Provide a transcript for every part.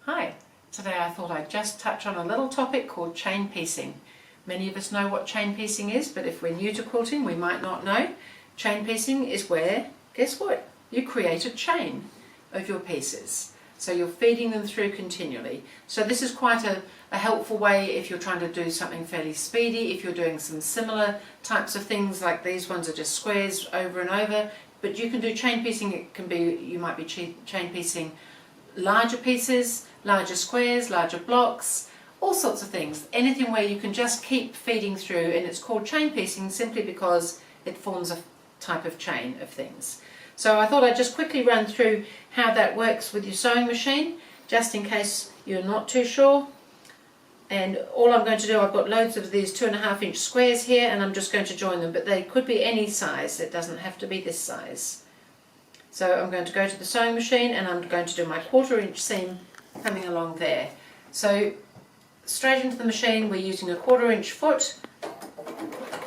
Hi, today I thought I'd just touch on a little topic called chain piecing. Many of us know what chain piecing is, but if we're new to quilting we might not know. Chain piecing is where, guess what, you create a chain of your pieces. So you're feeding them through continually. So this is quite a helpful way if you're trying to do something fairly speedy, if you're doing some similar types of things, like these ones are just squares over and over, but you can do chain piecing. It can be, you might be chain piecing larger pieces, larger squares, larger blocks, all sorts of things. Anything where you can just keep feeding through, and it's called chain piecing simply because it forms a type of chain of things. So I thought I'd just quickly run through how that works with your sewing machine, just in case you're not too sure. And all I'm going to do, I've got loads of these 2.5-inch squares here, and I'm just going to join them, but they could be any size. It doesn't have to be this size. So I'm going to go to the sewing machine and I'm going to do my 1/4-inch seam coming along there. So straight into the machine, we're using a 1/4-inch foot,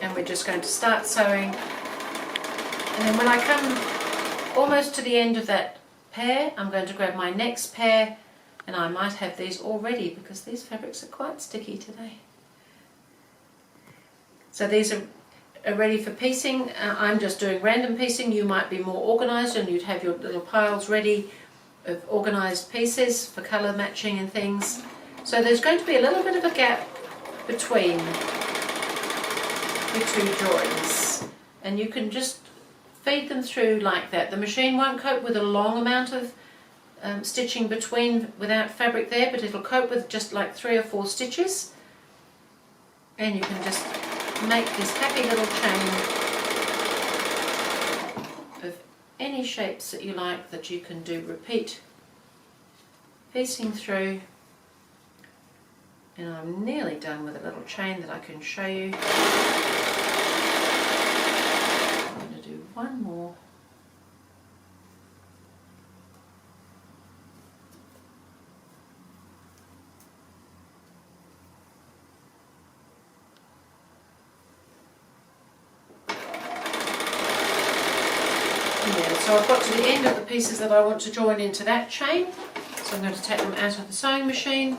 and we're just going to start sewing. And then when I come almost to the end of that pair, I'm going to grab my next pair, and I might have these all ready because these fabrics are quite sticky today. So these are ready for piecing. I'm just doing random piecing. You might be more organised and you'd have your little piles ready of organised pieces for colour matching and things. So there's going to be a little bit of a gap between your two joins, and you can just feed them through like that. The machine won't cope with a long amount of stitching between without fabric there, but it'll cope with just like 3 or 4 stitches, and you can just make this happy little chain of any shapes that you like that you can do repeat piecing through. And I'm nearly done with a little chain that I can show you. I'm going to do one more. So I've got to the end of the pieces that I want to join into that chain, so I'm going to take them out of the sewing machine.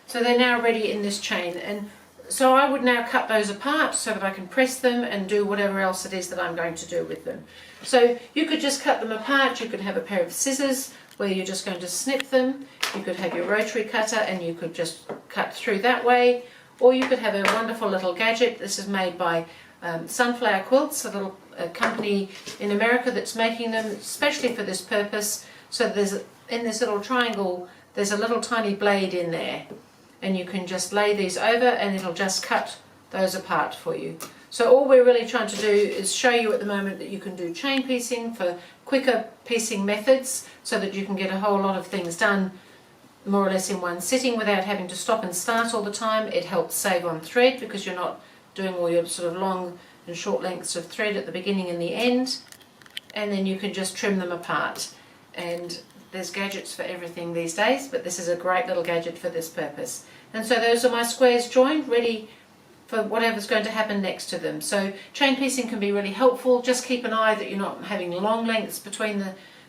So they're now ready in this chain, and so I would now cut those apart so that I can press them and do whatever else it is that I'm going to do with them. So you could just cut them apart. You could have a pair of scissors where you're just going to snip them. You could have your rotary cutter and you could just cut through that way, or you could have a wonderful little gadget. This is made by Sunflower Quilts, a little company in America that's making them especially for this purpose. So there's, in this little triangle, there's a little tiny blade in there, and you can just lay these over and it'll just cut those apart for you. So all we're really trying to do is show you at the moment that you can do chain piecing for quicker piecing methods, so that you can get a whole lot of things done more or less in one sitting without having to stop and start all the time. It helps save on thread because you're not doing all your sort of long and short lengths of thread at the beginning and the end, and then you can just trim them apart. And there's gadgets for everything these days, but this is a great little gadget for this purpose. And so those are my squares joined, ready for whatever's going to happen next to them. So chain piecing can be really helpful. Just keep an eye that you're not having long lengths between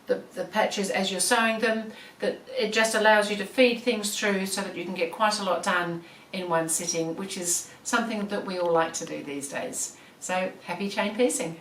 the patches as you're sewing them, that it just allows you to feed things through so that you can get quite a lot done in one sitting, which is something that we all like to do these days. So happy chain piecing!